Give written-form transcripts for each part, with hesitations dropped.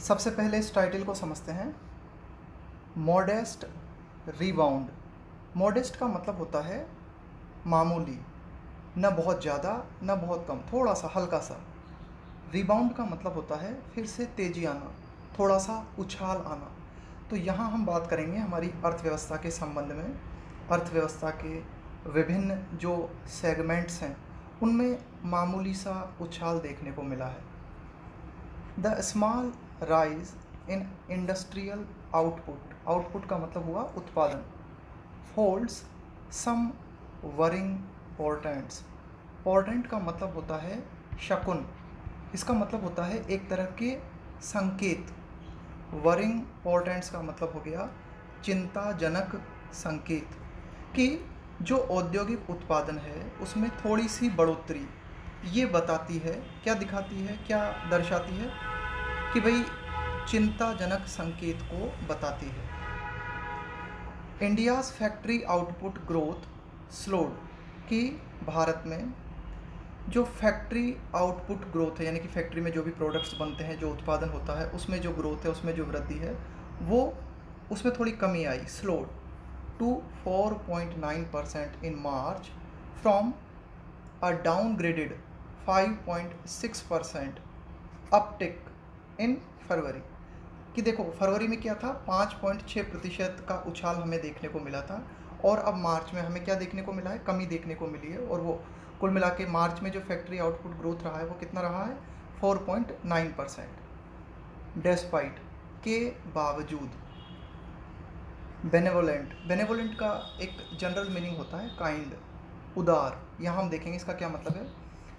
सबसे पहले इस टाइटल को समझते हैं। Modest rebound. मॉडेस्ट का मतलब होता है मामूली, न बहुत ज़्यादा न बहुत कम, थोड़ा सा हल्का सा। रीबाउंड का मतलब होता है फिर से तेज़ी आना, थोड़ा सा उछाल आना। तो यहाँ हम बात करेंगे हमारी अर्थव्यवस्था के संबंध में। अर्थव्यवस्था के विभिन्न जो सेगमेंट्स हैं उनमें मामूली सा उछाल देखने को मिला है। The small rise in industrial output. Output का मतलब हुआ उत्पादन। होल्ड्स सम वरिंग पोर्टेंट्स। पोर्टेंट का मतलब होता है शकुन। इसका मतलब होता है एक तरह के संकेत। वरिंग पोर्टेंट्स का मतलब हो गया चिंताजनक संकेत, कि जो औद्योगिक उत्पादन है उसमें थोड़ी सी बढ़ोतरी ये बताती है, क्या दिखाती है, क्या दर्शाती है, कि भाई चिंताजनक संकेत को बताती है। India's factory output growth slowed. कि भारत में जो फैक्ट्री आउटपुट ग्रोथ है, यानी कि फैक्ट्री में जो भी प्रोडक्ट्स बनते हैं, जो उत्पादन होता है, उसमें जो ग्रोथ है, उसमें जो वृद्धि है, वो उसमें थोड़ी कमी आई, slowed to 4.9% in March from a downgraded 5.6% uptick in February. कि देखो फरवरी में क्या था, 5.6% का उछाल हमें देखने को मिला था, और अब मार्च में हमें क्या देखने को मिला है, कमी देखने को मिली है। और वो कुल मिला के मार्च में जो फैक्ट्री आउटपुट ग्रोथ रहा है वो कितना रहा है, 4.9%। डेस्पाइट के बावजूद। बेनेवोलेंट। बेनेवोलेंट का एक जनरल मीनिंग होता है काइंड, उदार। यहाँ हम देखेंगे इसका क्या मतलब है।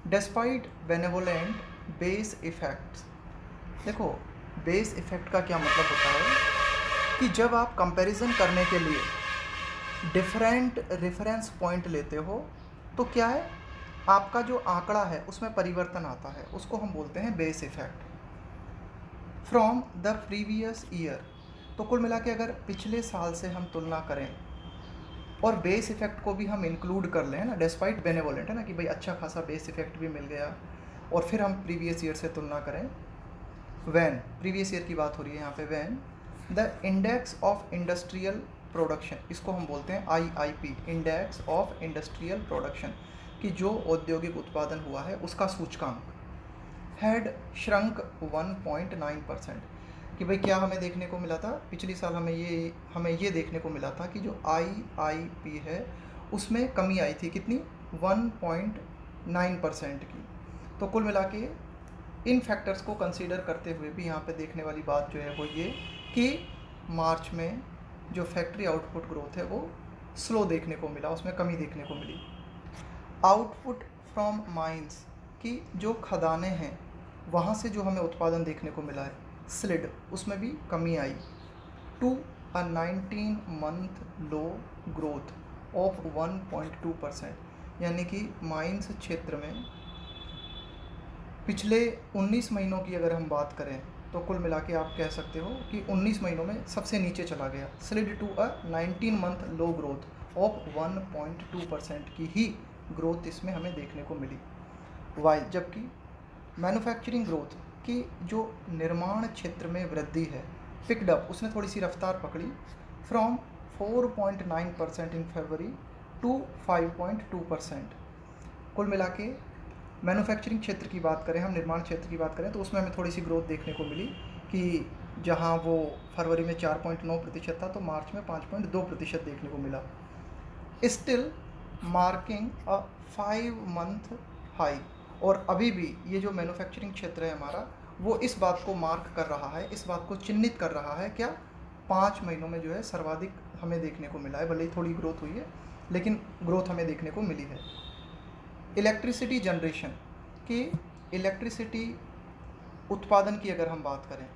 Despite benevolent base effects. देखो बेस इफेक्ट का क्या मतलब होता है, कि जब आप कंपैरिजन करने के लिए डिफरेंट रेफरेंस पॉइंट लेते हो तो क्या है, आपका जो आंकड़ा है उसमें परिवर्तन आता है, उसको हम बोलते हैं base effect. From the previous year. तो कुल मिला के अगर पिछले साल से हम तुलना करें और बेस इफेक्ट को भी हम इंक्लूड कर लें ना, डेस्पाइट बेनेवोलेंट है ना, कि भाई अच्छा खासा बेस इफेक्ट भी मिल गया, और फिर हम प्रीवियस ईयर से तुलना करें। वैन, प्रीवियस ईयर की बात हो रही है यहाँ पे। When the index of industrial production, इसको हम बोलते हैं IIP, index of industrial production, कि जो औद्योगिक उत्पादन हुआ है उसका सूचकांक हैड श्रंक 1.9%। कि भाई क्या हमें देखने को मिला था, पिछली साल हमें ये देखने को मिला था कि जो आईआईपी है उसमें कमी आई थी, कितनी, 1.9% की। तो कुल मिला के इन फैक्टर्स को कंसीडर करते हुए भी यहाँ पे देखने वाली बात जो है वो ये, कि मार्च में जो फैक्ट्री आउटपुट ग्रोथ है वो स्लो देखने को मिला, उसमें कमी देखने को मिली। आउटपुट फ्रॉम माइंस, कि जो खदानें हैं वहाँ से जो हमें उत्पादन देखने को मिला है, स्लिड, उसमें भी कमी आई, to a 19 month low growth of 1.2%। यानी कि माइंस क्षेत्र में पिछले 19 महीनों की अगर हम बात करें तो कुल मिला के आप कह सकते हो कि 19 महीनों में सबसे नीचे चला गया, slid to a 19 month low growth of 1.2% की ही ग्रोथ इसमें हमें देखने को मिली। वाइल जबकि मैन्युफैक्चरिंग ग्रोथ की जो निर्माण क्षेत्र में वृद्धि है, पिकड अप, उसने थोड़ी सी रफ्तार पकड़ी, फ्रॉम 4.9% इन फरवरी टू 5.2%। कुल मिला के मैन्युफैक्चरिंग क्षेत्र की बात करें, हम निर्माण क्षेत्र की बात करें, तो उसमें हमें थोड़ी सी ग्रोथ देखने को मिली, कि जहां वो फरवरी में 4.9% था तो मार्च में 5.2% देखने को मिला। स्टिल मार्किंग अ 5 मंथ हाई। और अभी भी ये जो मैन्युफैक्चरिंग क्षेत्र है हमारा, वो इस बात को मार्क कर रहा है, इस बात को चिन्हित कर रहा है, क्या, 5 महीनों में जो है सर्वाधिक हमें देखने को मिला है। भले ही थोड़ी ग्रोथ हुई है लेकिन ग्रोथ हमें देखने को मिली है। इलेक्ट्रिसिटी जनरेशन, की इलेक्ट्रिसिटी उत्पादन की अगर हम बात करें,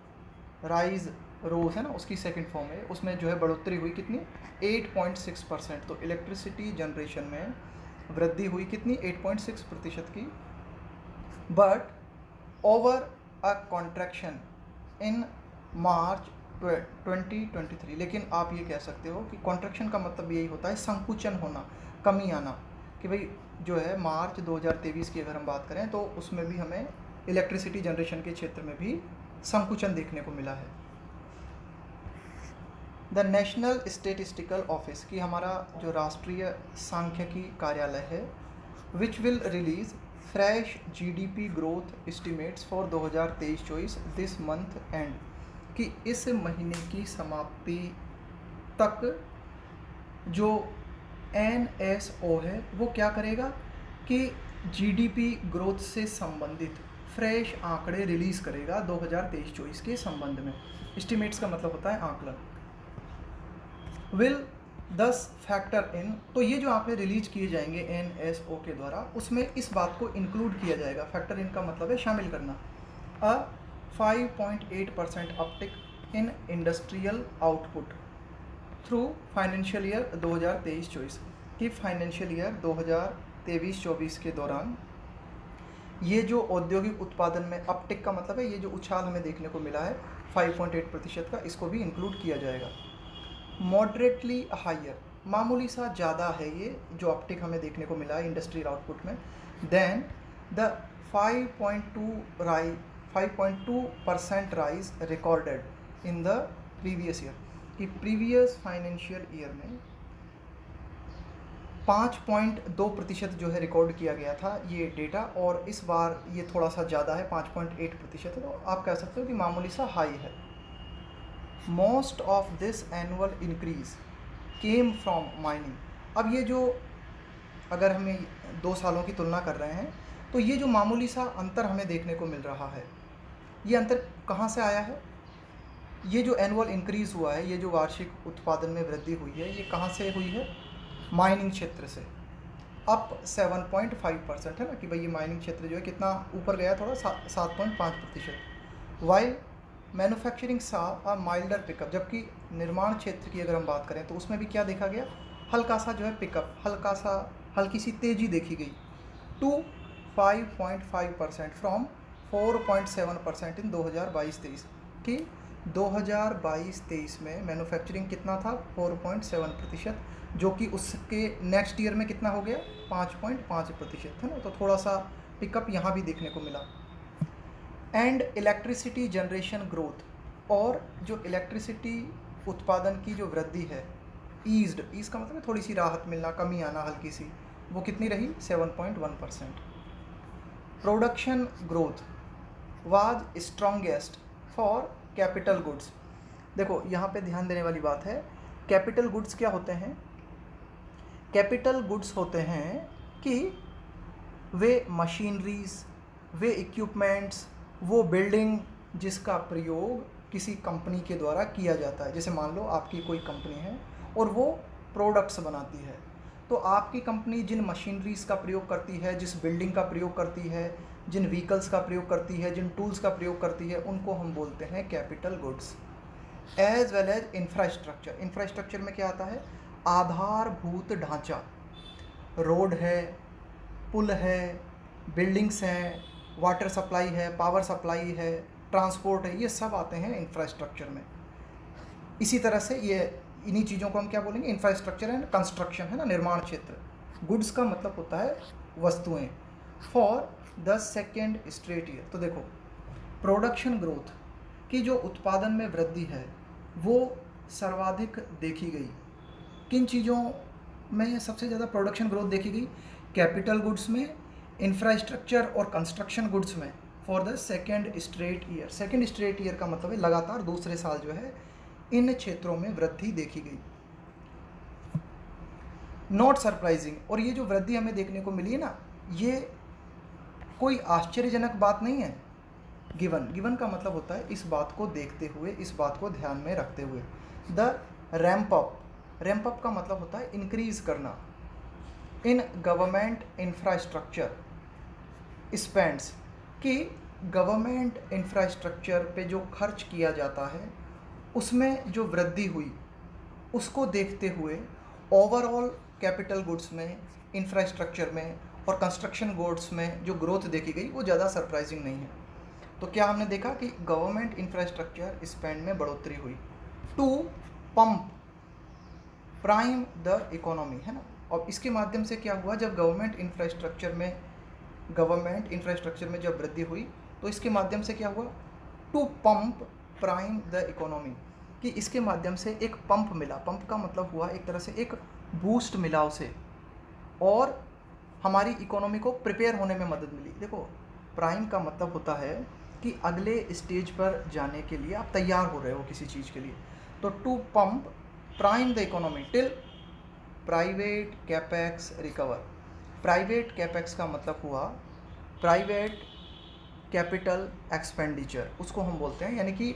राइज रोज है ना, उसकी सेकंड फॉर्म है, उसमें जो है बढ़ोतरी हुई, कितनी, 8.6%। तो इलेक्ट्रिसिटी जनरेशन में वृद्धि हुई कितनी, 8.6% की। But over a contraction in March 2023। लेकिन आप ये कह सकते हो कि कॉन्ट्रैक्शन का मतलब यही होता है संकुचन होना, कमी आना, कि भाई जो है मार्च 2023 की अगर हम बात करें तो उसमें भी हमें इलेक्ट्रिसिटी जनरेशन के क्षेत्र में भी संकुचन देखने को मिला है। द नेशनल स्टेटिस्टिकल ऑफिस की हमारा जो राष्ट्रीय सांख्यिकी कार्यालय है, which will release fresh GDP growth estimates for 2023-24 this month and, कि इस महीने की समाप्ति तक जो NSO है वो क्या करेगा कि जीडीपी ग्रोथ से संबंधित फ्रेश आंकड़े रिलीज़ करेगा 2023-24 के संबंध में। एस्टिमेट्स का मतलब होता है आंकलन। विल 10 फैक्टर इन, तो ये जो आंकड़े रिलीज किए जाएंगे NSO के द्वारा, उसमें इस बात को इंक्लूड किया जाएगा। फैक्टर इन का मतलब है शामिल करना। 5.8% uptick in industrial output through financial year 2023-24, कि फाइनेंशियल ईयर 2023-24 के दौरान ये जो औद्योगिक उत्पादन में अपटिक का मतलब है ये जो उछाल हमें देखने को मिला है 5.8% का, इसको भी इंक्लूड किया जाएगा। मॉडरेटली हायर, मामूली सा ज़्यादा है ये जो अपटिक हमें देखने को मिला है इंडस्ट्रियल आउटपुट में, then the 5.2% rise recorded in the previous year, कि प्रीवियस फाइनेंशियल ईयर में 5.2% जो है रिकॉर्ड किया गया था ये डेटा, और इस बार ये थोड़ा सा ज़्यादा है 5.8% है, तो आप कह सकते हो कि मामूली सा हाई है। Most of this annual increase came from mining, अब ये जो अगर हमें 2 सालों की तुलना कर रहे हैं तो ये जो मामूली सा अंतर हमें देखने को मिल रहा है, ये अंतर कहाँ से आया है? ये जो एनुअल इंक्रीज़ हुआ है, ये जो वार्षिक उत्पादन में वृद्धि हुई है, ये कहाँ से हुई है? माइनिंग क्षेत्र से। अप 7.5% है ना, कि भाई ये माइनिंग क्षेत्र जो है कितना ऊपर गया, थोड़ा 7.5%। वाइल मैन्युफैक्चरिंग सा अ माइल्डर पिकअप, जबकि निर्माण क्षेत्र की अगर हम बात करें तो उसमें भी क्या देखा गया? हल्का सा जो है पिकअप, हल्की सी तेज़ी देखी गई टू 5.5% फ्रॉम 4.7% इन 2022-23, कि 2022-23 में मैन्युफैक्चरिंग कितना था? 4.7%, जो कि उसके नेक्स्ट ईयर में कितना हो गया? 5.5% है ना, तो थोड़ा सा पिकअप यहाँ भी देखने को मिला। एंड इलेक्ट्रिसिटी जनरेशन ग्रोथ, और जो इलेक्ट्रिसिटी उत्पादन की जो वृद्धि है, ईज़ का मतलब है थोड़ी सी राहत मिलना, कमी आना हल्की सी, वो कितनी रही? 7.1%। Production growth was strongest for capital goods. देखो यहाँ पे ध्यान देने वाली बात है, कैपिटल गुड्स क्या होते हैं? कैपिटल गुड्स होते हैं कि वे मशीनरीज, वे इक्विपमेंट्स, वो बिल्डिंग जिसका प्रयोग किसी कंपनी के द्वारा किया जाता है। जैसे मान लो आपकी कोई कंपनी है और वो प्रोडक्ट्स बनाती है, तो आपकी कंपनी जिन मशीनरीज़ का प्रयोग करती है, जिस बिल्डिंग का प्रयोग करती है, जिन व्हीकल्स का प्रयोग करती है, जिन टूल्स का प्रयोग करती है, उनको हम बोलते हैं capital goods. As well as infrastructure, infrastructure में क्या आता है? आधारभूत ढांचा, रोड है, पुल है, बिल्डिंग्स हैं, वाटर सप्लाई है, पावर सप्लाई है, ट्रांसपोर्ट है, ये सब आते हैं इंफ्रास्ट्रक्चर में। इसी तरह से ये इन्हीं चीज़ों को हम क्या बोलेंगे? इंफ्रास्ट्रक्चर एंड कंस्ट्रक्शन, है ना, निर्माण क्षेत्र। गुड्स का मतलब होता है वस्तुएं। For the second straight year, तो देखो प्रोडक्शन ग्रोथ की जो उत्पादन में वृद्धि है वो सर्वाधिक देखी गई। किन चीज़ों में सबसे ज़्यादा प्रोडक्शन ग्रोथ देखी गई? कैपिटल गुड्स में, इंफ्रास्ट्रक्चर और कंस्ट्रक्शन गुड्स में, for the second straight year. Second straight year का मतलब है लगातार दूसरे साल जो है इन क्षेत्रों में वृद्धि देखी गई। नॉट सरप्राइजिंग, और ये जो वृद्धि हमें देखने को मिली है ना, ये कोई आश्चर्यजनक बात नहीं है। गिवन का मतलब होता है इस बात को देखते हुए, इस बात को ध्यान में रखते हुए। द रैंप अप का मतलब होता है इंक्रीज करना। इन गवर्नमेंट इंफ्रास्ट्रक्चर स्पेंड्स, कि गवर्नमेंट इंफ्रास्ट्रक्चर पे जो खर्च किया जाता है उसमें जो वृद्धि हुई, उसको देखते हुए ओवरऑल कैपिटल गुड्स में, इंफ्रास्ट्रक्चर में और कंस्ट्रक्शन गुड्स में जो ग्रोथ देखी गई वो ज़्यादा सरप्राइजिंग नहीं है। तो क्या हमने देखा कि गवर्नमेंट इंफ्रास्ट्रक्चर स्पेंड में बढ़ोतरी हुई to pump prime the economy, है ना। और इसके माध्यम से क्या हुआ? जब गवर्नमेंट इंफ्रास्ट्रक्चर में जब वृद्धि हुई तो इसके माध्यम से क्या हुआ? To pump prime the economy, कि इसके माध्यम से एक पंप मिला, पंप का मतलब हुआ एक तरह से एक बूस्ट मिला उसे, और हमारी इकोनॉमी को प्रिपेयर होने में मदद मिली। देखो, प्राइम का मतलब होता है कि अगले स्टेज पर जाने के लिए आप तैयार हो रहे हो किसी चीज़ के लिए। तो to pump prime the economy till private capex recover. Private capex का मतलब हुआ प्राइवेट कैपिटल एक्सपेंडिचर, उसको हम बोलते हैं, यानी कि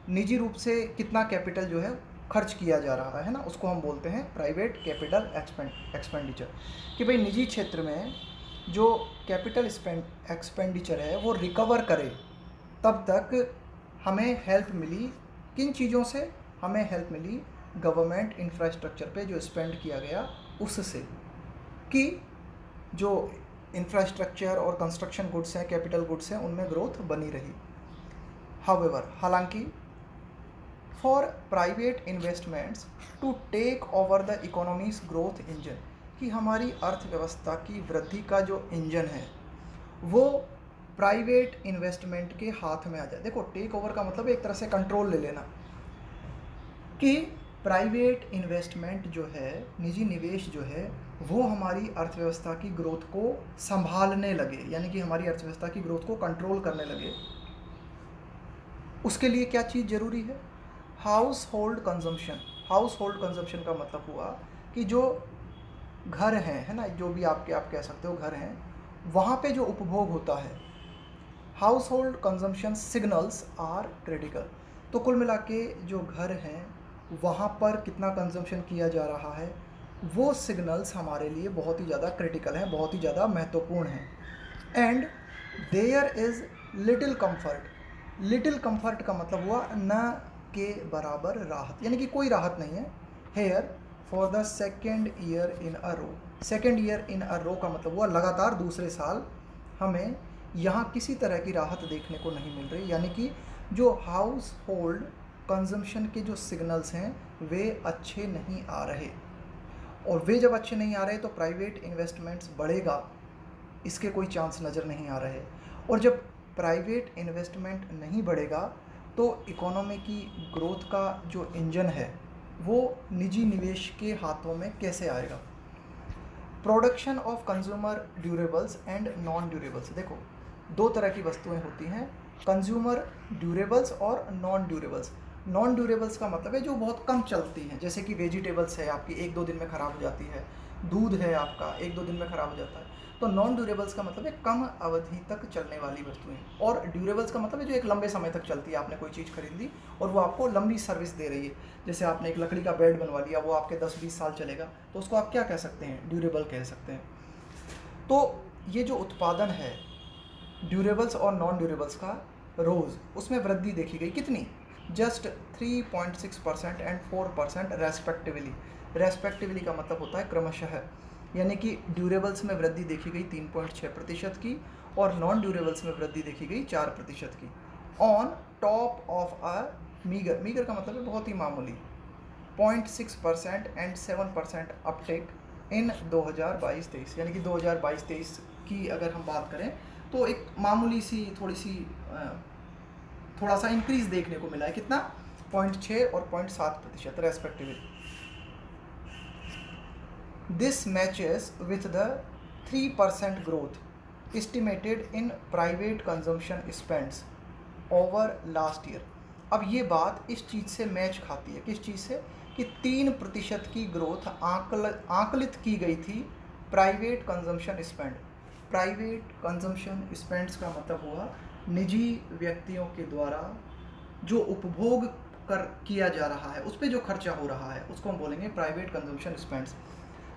निजी रूप से कितना कैपिटल जो है खर्च किया जा रहा है ना, उसको हम बोलते हैं प्राइवेट कैपिटल एक्सपेंडिचर। कि भाई निजी क्षेत्र में जो कैपिटल एक्सपेंडिचर है वो रिकवर करे, तब तक हमें हेल्प मिली किन चीज़ों से? हमें हेल्प मिली गवर्नमेंट इंफ्रास्ट्रक्चर पे जो स्पेंड किया गया उससे, कि जो इंफ्रास्ट्रक्चर और कंस्ट्रक्शन गुड्स हैं, कैपिटल गुड्स हैं, उनमें ग्रोथ बनी रही। हाउएवर, हालांकि for private investments to take over the economy's growth engine, कि हमारी अर्थव्यवस्था की वृद्धि का जो इंजन है वो प्राइवेट इन्वेस्टमेंट के हाथ में आ जाए। देखो, टेक ओवर का मतलब एक तरह से कंट्रोल ले लेना, कि प्राइवेट इन्वेस्टमेंट जो है, निजी निवेश जो है, वो हमारी अर्थव्यवस्था की ग्रोथ को संभालने लगे, यानी कि हमारी अर्थव्यवस्था की ग्रोथ को कंट्रोल करने लगे। उसके लिए क्या चीज़ ज़रूरी है? Household consumption. House hold consumption का मतलब हुआ कि जो घर हैं, है ना, जो भी आप कह सकते हो घर हैं, वहाँ पे जो उपभोग होता है, household consumption signals are critical. तो कुल मिला के जो घर हैं वहाँ पर कितना कंजम्पशन किया जा रहा है, वो सिग्नल्स हमारे लिए बहुत ही ज़्यादा क्रिटिकल हैं, बहुत ही ज़्यादा महत्वपूर्ण हैं। And there is little comfort. Little comfort का मतलब हुआ न के बराबर राहत, यानी कि कोई राहत नहीं है। Here for the second year in a row. Second year in a row का मतलब हुआ लगातार दूसरे साल हमें यहाँ किसी तरह की राहत देखने को नहीं मिल रही, यानी कि जो हाउस होल्ड कंजम्पशन के जो सिग्नल्स हैं वे अच्छे नहीं आ रहे, और वे जब अच्छे नहीं आ रहे तो प्राइवेट इन्वेस्टमेंट्स बढ़ेगा, इसके कोई चांस नज़र नहीं आ रहे। और जब प्राइवेट इन्वेस्टमेंट नहीं बढ़ेगा तो इकोनॉमी की ग्रोथ का जो इंजन है वो निजी निवेश के हाथों में कैसे आएगा? Production of consumer durables and non durables. देखो, दो तरह की वस्तुएं होती हैं, कंज्यूमर ड्यूरेबल्स और नॉन ड्यूरेबल्स। नॉन ड्यूरेबल्स का मतलब है जो बहुत कम चलती हैं, जैसे कि वेजिटेबल्स है आपकी 1-2 दिन में ख़राब हो जाती है, दूध है आपका 1-2 दिन में ख़राब हो जाता है। तो नॉन ड्यूरेबल्स का मतलब है कम अवधि तक चलने वाली वस्तुएं, और ड्यूरेबल्स का मतलब है जो एक लंबे समय तक चलती है। आपने कोई चीज़ खरीद ली और वो आपको लंबी सर्विस दे रही है, जैसे आपने एक लकड़ी का बेड बनवा लिया, वो आपके 10-20 साल चलेगा, तो उसको आप क्या कह सकते हैं? ड्यूरेबल कह सकते हैं। तो ये जो उत्पादन है ड्यूरेबल्स और नॉन ड्यूरेबल्स का, रोज़ उसमें वृद्धि देखी गई, कितनी? Just 3.6% and 4% respectively. रेस्पेक्टिवली का मतलब होता है क्रमशः, यानी कि ड्यूरेबल्स में वृद्धि देखी गई 3.6% की, और नॉन ड्यूरेबल्स में वृद्धि देखी गई 4% की, on top of a meagre. Meagre का मतलब है बहुत ही मामूली, 0.6% एंड 7% अपटेक इन 2022-23, यानी कि 2022-23 की अगर हम बात करें तो एक मामूली सी थोड़ा सा इंक्रीज देखने को मिला है। कितना? 0.6 और 0.7% respectively. This matches with the 3% growth estimated in private consumption spends over last year. अब ये बात इस चीज़ से मैच खाती है, किस चीज़ से? कि 3% की ग्रोथ आकलित की गई थी private consumption spend. Private consumption spends का मतलब हुआ निजी व्यक्तियों के द्वारा जो उपभोग किया जा रहा है, उस पर जो खर्चा हो रहा है, उसको हम बोलेंगे प्राइवेट कंजम्पशन स्पेंड्स।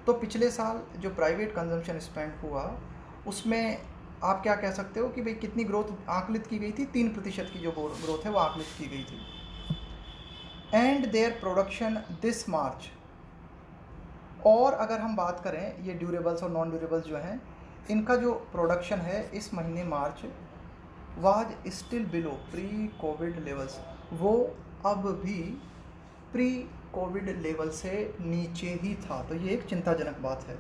तो पिछले साल जो प्राइवेट कंजम्पशन स्पेंड हुआ उसमें आप क्या कह सकते हो कि भाई कितनी ग्रोथ आकलित की गई थी? 3% की जो ग्रोथ है वो आकलित की गई थी। एंड देयर प्रोडक्शन दिस मार्च। और अगर हम बात करें ये ड्यूरेबल्स और नॉन ड्यूरेबल्स जो हैं, इनका जो प्रोडक्शन है इस महीने March was still below pre covid levels. वो अब भी प्री कोविड लेवल से नीचे ही था, तो ये एक चिंताजनक बात है।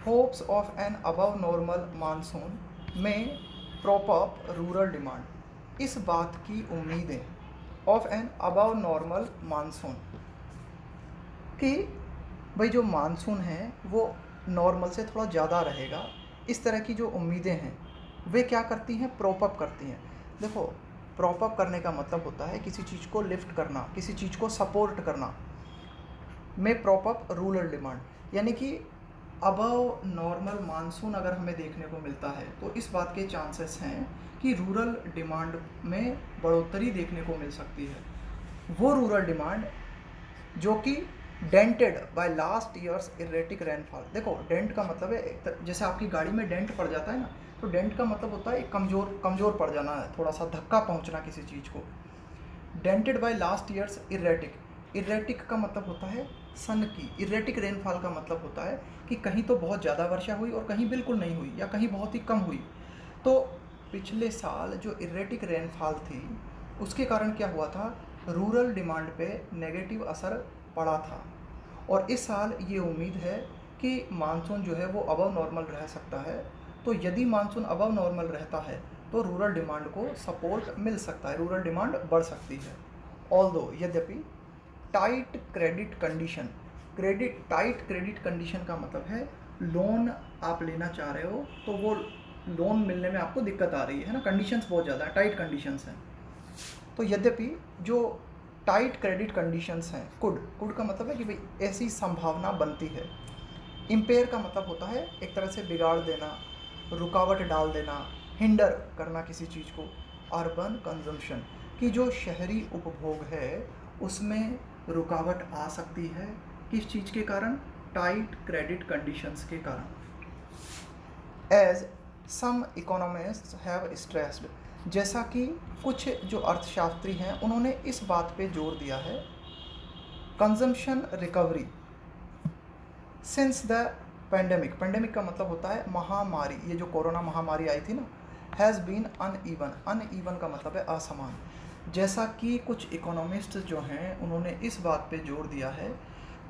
Hopes of an above normal monsoon में prop up रूरल डिमांड, इस बात की उम्मीदें of an above normal monsoon, कि भाई जो मानसून है वो नॉर्मल से थोड़ा ज़्यादा रहेगा, इस तरह की जो उम्मीदें हैं वे क्या करती हैं, प्रोप अप करती हैं। देखो, प्रोप अप करने का मतलब होता है किसी चीज़ को लिफ्ट करना, किसी चीज़ को सपोर्ट करना, में प्रोप अप रूरल डिमांड, यानी कि अबव नॉर्मल मानसून अगर हमें देखने को मिलता है तो इस बात के चांसेस हैं कि रूरल डिमांड में बढ़ोतरी देखने को मिल सकती है। वो रूरल डिमांड जो कि dented by last year's erratic rainfall. देखो, डेंट का मतलब है जैसे आपकी गाड़ी में डेंट पड़ जाता है ना, तो डेंट का मतलब होता है एक कमज़ोर पड़ जाना है, थोड़ा सा धक्का पहुंचना किसी चीज़ को। Dented by last year's erratic का मतलब होता है सन की, इरेटिक रेनफॉल का मतलब होता है कि कहीं तो बहुत ज़्यादा वर्षा हुई और कहीं बिल्कुल नहीं हुई या कहीं बहुत ही कम हुई। तो पिछले साल जो इरेटिक रेनफॉल थी उसके कारण क्या हुआ था, रूरल डिमांड पे नेगेटिव असर पड़ा था। और इस साल ये उम्मीद है कि मानसून जो है वो अबव नॉर्मल रह सकता है। तो यदि मानसून अबव नॉर्मल रहता है तो रूरल डिमांड को सपोर्ट मिल सकता है, रूरल डिमांड बढ़ सकती है। ऑल्दो, यद्यपि tight credit condition, tight credit condition का मतलब है लोन आप लेना चाह रहे हो तो वो लोन मिलने में आपको दिक्कत आ रही है ना, कंडीशंस बहुत ज़्यादा टाइट कंडीशंस हैं। तो यद्यपि जो टाइट क्रेडिट कंडीशंस हैं, कुड का मतलब है कि भाई ऐसी संभावना बनती है। इम्पेयर का मतलब होता है एक तरह से बिगाड़ देना, रुकावट डाल देना, हिंडर करना किसी चीज़ को। अर्बन कंजम्पशन, की जो शहरी उपभोग है उसमें रुकावट आ सकती है, किस चीज़ के कारण, टाइट क्रेडिट कंडीशंस के कारण। As some economists have stressed, जैसा कि कुछ जो अर्थशास्त्री हैं उन्होंने इस बात पे जोर दिया है, consumption recovery since the pandemic का मतलब होता है महामारी, ये जो कोरोना महामारी आई थी ना, हैज़ बीन अनइवन का मतलब है असमान। जैसा कि कुछ इकोनॉमिस्ट जो हैं उन्होंने इस बात पे जोर दिया है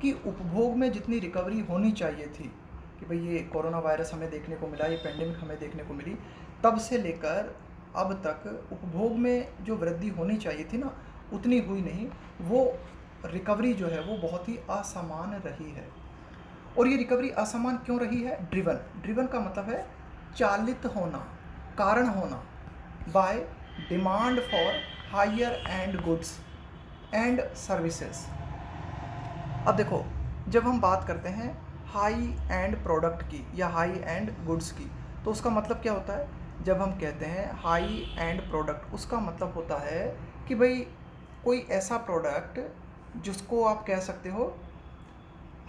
कि उपभोग में जितनी रिकवरी होनी चाहिए थी, कि भाई ये कोरोना वायरस हमें देखने को मिला, ये पेंडेमिक हमें देखने को मिली, तब से लेकर अब तक उपभोग में जो वृद्धि होनी चाहिए थी ना उतनी हुई नहीं। वो रिकवरी जो है वो बहुत ही असमान रही है। और ये रिकवरी असमान क्यों रही है, ड्रिवन का मतलब है चालित होना, कारण होना, by demand for higher end goods and services. अब देखो, जब हम बात करते हैं हाई एंड प्रोडक्ट की या हाई एंड गुड्स की, तो उसका मतलब क्या होता है, जब हम कहते हैं हाई एंड प्रोडक्ट उसका मतलब होता है कि भाई कोई ऐसा प्रोडक्ट जिसको आप कह सकते हो,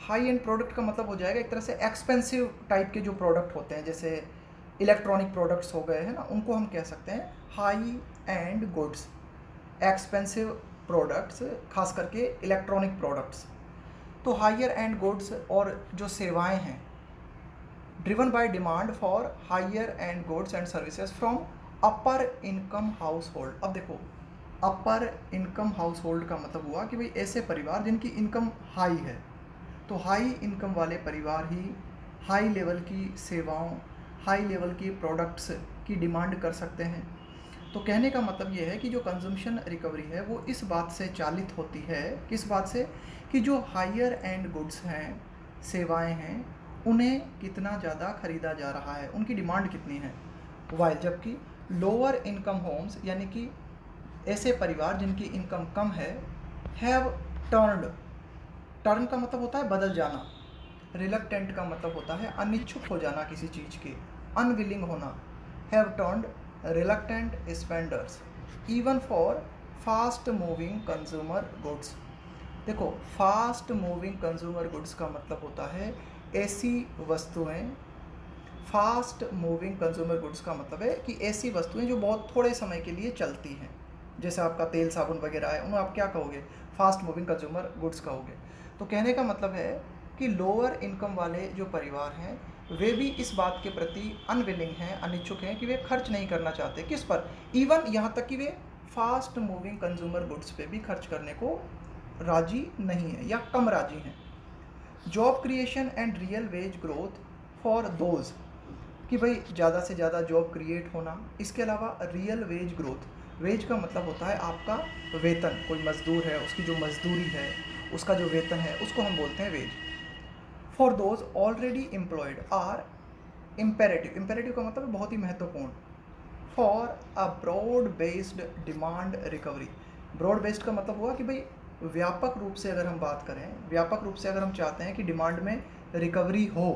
हाई एंड प्रोडक्ट का मतलब हो जाएगा एक तरह से एक्सपेंसिव टाइप के जो प्रोडक्ट होते हैं, जैसे इलेक्ट्रॉनिक प्रोडक्ट्स हो गए हैं ना, उनको हम कह सकते हैं high end goods, expensive products, खास करके इलेक्ट्रॉनिक प्रोडक्ट्स। तो हायर एंड गुड्स और जो सेवाएं हैं, driven by demand for higher end goods and services from upper income household. अब देखो, अपर इनकम हाउस होल्ड का मतलब हुआ कि भाई ऐसे परिवार जिनकी इनकम हाई है, तो हाई इनकम वाले परिवार ही हाई लेवल की सेवाओं, हाई लेवल की प्रोडक्ट्स की डिमांड कर सकते हैं। तो कहने का मतलब ये है कि जो कंजम्पशन रिकवरी है वो इस बात से चालित होती है, किस बात से, कि जो हायर एंड गुड्स हैं, सेवाएं हैं, उन्हें कितना ज़्यादा खरीदा जा रहा है, उनकी डिमांड कितनी है। वाइल, जबकि लोअर इनकम होम्स, यानी कि ऐसे परिवार जिनकी इनकम कम है, हैव टर्न का मतलब होता है बदल जाना, रिलक्टेंट का मतलब होता है अनिच्छुक हो जाना किसी चीज़ के, अनविलिंग होना, have turned reluctant spenders even for fast moving consumer goods. देखो, फास्ट मूविंग कंज्यूमर गुड्स का मतलब होता है ऐसी वस्तुएं, फास्ट मूविंग कंज्यूमर गुड्स का मतलब है कि ऐसी वस्तुएं जो बहुत थोड़े समय के लिए चलती हैं, जैसे आपका तेल साबुन वगैरह है, उन्हें आप क्या कहोगे, फास्ट मूविंग कंज्यूमर गुड्स कहोगे। तो कहने का मतलब है कि लोअर इनकम वाले जो परिवार हैं वे भी इस बात के प्रति अनविलिंग हैं, अनिच्छुक हैं कि वे खर्च नहीं करना चाहते, किस पर, इवन यहाँ तक कि वे फास्ट मूविंग कंज्यूमर गुड्स पे भी खर्च करने को राजी नहीं है या कम राजी हैं। Job creation and real veg growth for those, कि भाई ज़्यादा से ज़्यादा जॉब क्रिएट होना। इसके अलावा रियल वेज ग्रोथ, वेज का मतलब होता है आपका वेतन, कोई मज़दूर है उसकी जो मजदूरी है, उसका जो वेतन है उसको हम बोलते हैं wage. For those already employed are imperative, imperative का मतलब बहुत ही महत्वपूर्ण। For a broad based demand recovery, broad based का मतलब हुआ कि भाई व्यापक रूप से अगर हम बात करें, व्यापक रूप से अगर हम चाहते हैं कि डिमांड में रिकवरी हो,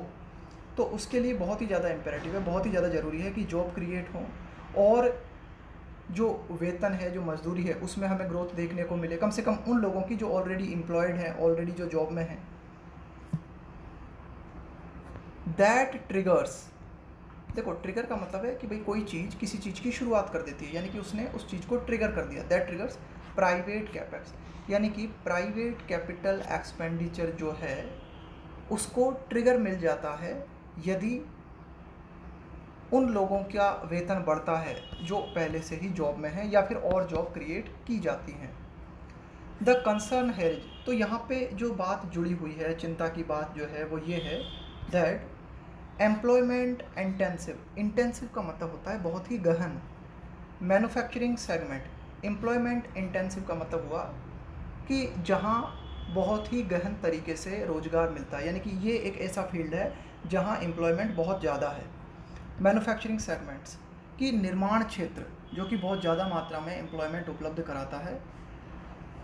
तो उसके लिए बहुत ही ज़्यादा इम्पेरेटिव है, बहुत ही ज़्यादा ज़रूरी है कि जॉब क्रिएट हो और जो वेतन है, जो मजदूरी है, उसमें हमें ग्रोथ देखने को मिले, कम से कम उन लोगों की जो ऑलरेडी एम्प्लॉयड हैं, ऑलरेडी जो जॉब में हैं। दैट ट्रिगर्स, देखो ट्रिगर का मतलब है कि भाई कोई चीज़ किसी चीज़ की शुरुआत कर देती है, यानी कि उसने उस चीज़ को ट्रिगर कर दिया। दैट ट्रिगर्स प्राइवेट कैपेक्स, यानी कि प्राइवेट कैपिटल एक्सपेंडिचर जो है उसको ट्रिगर मिल जाता है यदि उन लोगों का वेतन बढ़ता है जो पहले से ही जॉब में है या फिर और जॉब क्रिएट की जाती हैं। द कंसर्न है, तो यहाँ पे जो बात जुड़ी हुई है, चिंता की बात जो है वो ये है दैट एम्प्लॉयमेंट इंटेंसिव, इंटेंसिव का मतलब होता है बहुत ही गहन, मैन्युफैक्चरिंग सेगमेंट, एम्प्लॉयमेंट इंटेंसिव का मतलब हुआ कि जहाँ बहुत ही गहन तरीके से रोजगार मिलता है, यानी कि ये एक ऐसा फील्ड है जहाँ एम्प्लॉयमेंट बहुत ज़्यादा है। मैन्युफैक्चरिंग सेगमेंट्स की निर्माण क्षेत्र जो कि बहुत ज़्यादा मात्रा में एम्प्लॉयमेंट उपलब्ध कराता है।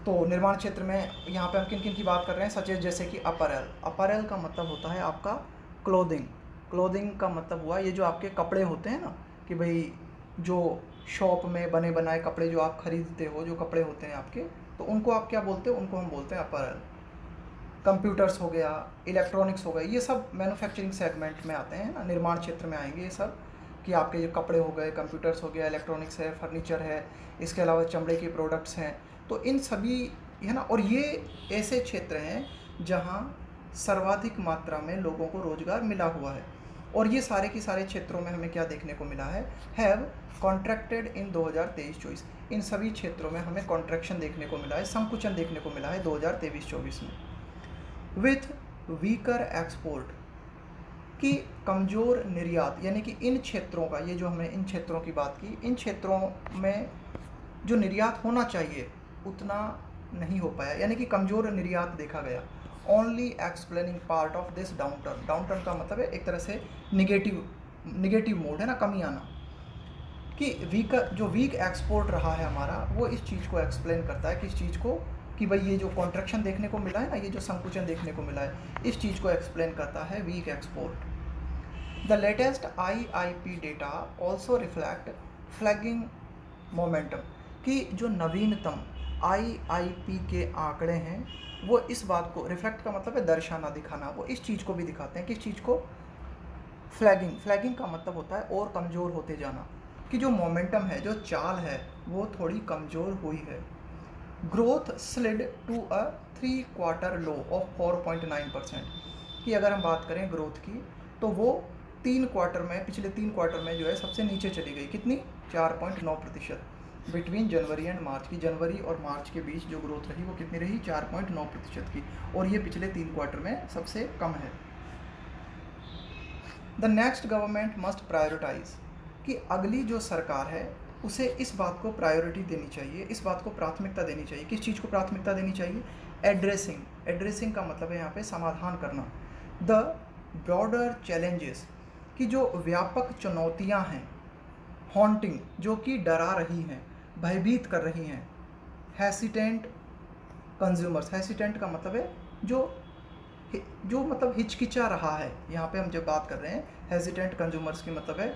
तो निर्माण क्षेत्र में यहाँ पे हम किन किन की बात कर रहे हैं, सचेत जैसे कि अपैरल, अपैरल का मतलब होता है आपका क्लोथिंग, क्लोथिंग का मतलब हुआ ये जो आपके कपड़े होते हैं ना, कि भाई जो शॉप में बने बनाए कपड़े जो आप खरीदते हो, जो कपड़े होते हैं आपके, तो उनको आप क्या बोलते हो, उनको हम बोलते हैं अपैरल। कंप्यूटर्स हो गया, इलेक्ट्रॉनिक्स हो गए, ये सब मैन्युफैक्चरिंग सेगमेंट में आते हैं ना, निर्माण क्षेत्र में आएंगे ये सब, कि आपके ये कपड़े हो गए, कंप्यूटर्स हो गया, इलेक्ट्रॉनिक्स है, फर्नीचर है, इसके अलावा चमड़े के प्रोडक्ट्स हैं, तो इन सभी है ना। और ये ऐसे क्षेत्र हैं जहाँ सर्वाधिक मात्रा में लोगों को रोजगार मिला हुआ है। और ये सारे के सारे क्षेत्रों में हमें क्या देखने को मिला है, हैव कॉन्ट्रैक्टेड इन 2023-24, इन सभी क्षेत्रों में हमें कॉन्ट्रैक्शन देखने को मिला है, संकुचन देखने को मिला है 2023-24 में। विथ वीकर एक्सपोर्ट, की कमज़ोर निर्यात, यानी कि इन क्षेत्रों का, ये जो हमने इन क्षेत्रों की बात की, इन क्षेत्रों में जो निर्यात होना चाहिए उतना नहीं हो पाया, यानी कि कमज़ोर निर्यात देखा गया। Only explaining part of this downturn, downturn का मतलब है एक तरह से निगेटिव मोड है ना, कमी आना, कि जो वीक एक्सपोर्ट रहा है हमारा, वो इस चीज़ को एक्सप्लेन करता है, कि इस चीज़ को, कि भाई ये जो कॉन्ट्रैक्शन देखने को मिला है ना, ये जो संकुचन देखने को मिला है, इस चीज़ को एक्सप्लेन करता है weak export. The latest IIP data also reflect flagging momentum, कि जो नवीनतम IIP के आंकड़े हैं वो इस बात को, रिफ्लेक्ट का मतलब है दर्शाना, दिखाना, वो इस चीज़ को भी दिखाते हैं, किस चीज़ को, फ्लैगिंग, फ्लैगिंग का मतलब होता है और कमज़ोर होते जाना, कि जो मोमेंटम है, जो चाल है, वो थोड़ी कमज़ोर हुई है। Growth slid to a 3 quarter low of 4.9%, कि अगर हम बात करें ग्रोथ की, तो वो 3 क्वार्टर में, पिछले 3 क्वार्टर में जो है सबसे नीचे चली गई, कितनी, 4.9%। बिटवीन जनवरी एंड मार्च, की जनवरी और मार्च के बीच जो ग्रोथ रही वो कितनी रही, 4.9% की, और ये पिछले 3 क्वार्टर में सबसे कम है। The next government must prioritise, कि अगली जो सरकार है उसे इस बात को प्रायोरिटी देनी चाहिए, इस बात को प्राथमिकता देनी चाहिए, किस चीज़ को प्राथमिकता देनी चाहिए, एड्रेसिंग, एड्रेसिंग का मतलब है यहाँ पे समाधान करना। द ब्रॉडर चैलेंजेस, कि जो व्यापक चुनौतियाँ हैं, हॉन्टिंग, जो कि डरा रही हैं, भयभीत कर रही हैं, हेसिटेंट कंज्यूमर्स, हेसिटेंट का मतलब है जो मतलब हिचकिचा रहा है, यहाँ पे हम जब बात कर रहे हैं हेजिटेंट कंज्यूमर्स की मतलब है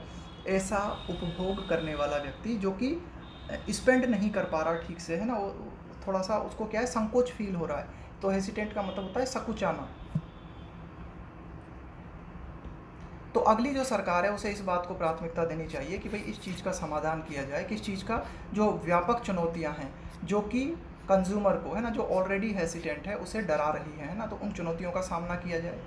ऐसा उपभोग करने वाला व्यक्ति जो कि स्पेंड नहीं कर पा रहा ठीक से, है ना, वो थोड़ा सा उसको क्या है, संकोच फील हो रहा है, तो हेजिटेंट का मतलब होता है सकुचाना। तो अगली जो सरकार है उसे इस बात को प्राथमिकता देनी चाहिए कि भाई इस चीज़ का समाधान किया जाए, किस चीज़ का, जो व्यापक चुनौतियाँ हैं जो कि कंज्यूमर को, है ना, जो ऑलरेडी हेसिटेंट है उसे डरा रही है ना, तो उन चुनौतियों का सामना किया जाए।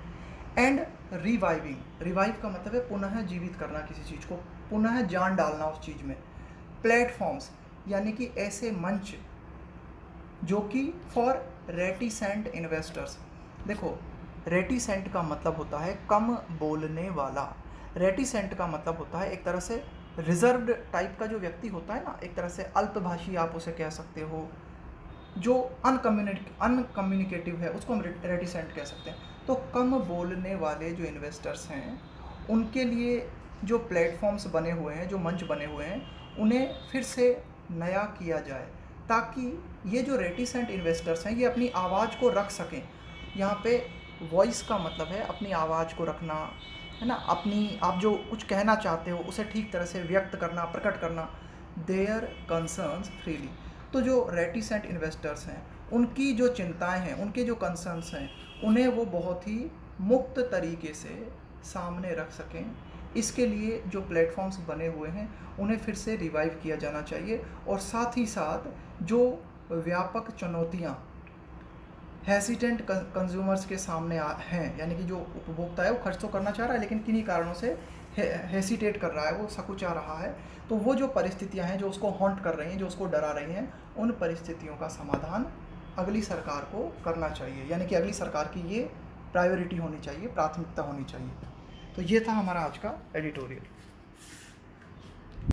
एंड रिवाइविंग, रिवाइव का मतलब है पुनः जीवित करना, किसी चीज़ को पुनः जान डालना उस चीज़ में। प्लेटफॉर्म्स, यानी कि ऐसे मंच जो कि फॉर रेटिसेंट इन्वेस्टर्स, देखो रेटिसेंट का मतलब होता है कम बोलने वाला, रेटिसेंट का मतलब होता है एक तरह से रिजर्व्ड टाइप का जो व्यक्ति होता है ना, एक तरह से अल्पभाषी आप उसे कह सकते हो, जो अनकम्युनिकेटिव है, उसको हम रेटिसेंट कह सकते हैं। तो कम बोलने वाले जो इन्वेस्टर्स हैं उनके लिए जो प्लेटफॉर्म्स बने हुए हैं, जो मंच बने हुए हैं, उन्हें फिर से नया किया जाए ताकि ये जो रेटिसेंट इन्वेस्टर्स हैं ये अपनी आवाज़ को रख सकें। यहाँ पे वॉइस का मतलब है अपनी आवाज़ को रखना, है ना, अपनी आप जो कुछ कहना चाहते हो उसे ठीक तरह से व्यक्त करना, प्रकट करना, देयर कंसर्न्स फ्रीली। तो जो रेटिसेंट इन्वेस्टर्स हैं उनकी जो चिंताएं हैं, उनके जो कंसर्न्स हैं, उन्हें वो बहुत ही मुक्त तरीके से सामने रख सकें, इसके लिए जो प्लेटफॉर्म्स बने हुए हैं उन्हें फिर से रिवाइव किया जाना चाहिए। और साथ ही साथ जो व्यापक चुनौतियाँ हेसिटेंट कंज्यूमर्स के सामने हैं, यानी कि जो उपभोक्ता है वो खर्च तो करना चाह रहा है लेकिन किन्हीं कारणों से हेसिटेट कर रहा है, वो सकुचा रहा है, तो वो जो परिस्थितियां हैं जो उसको हॉन्ट कर रही हैं, जो उसको डरा रही हैं, उन परिस्थितियों का समाधान अगली सरकार को करना चाहिए। यानी कि अगली सरकार की ये प्रायोरिटी होनी चाहिए, प्राथमिकता होनी चाहिए। तो ये था हमारा आज का एडिटोरियल।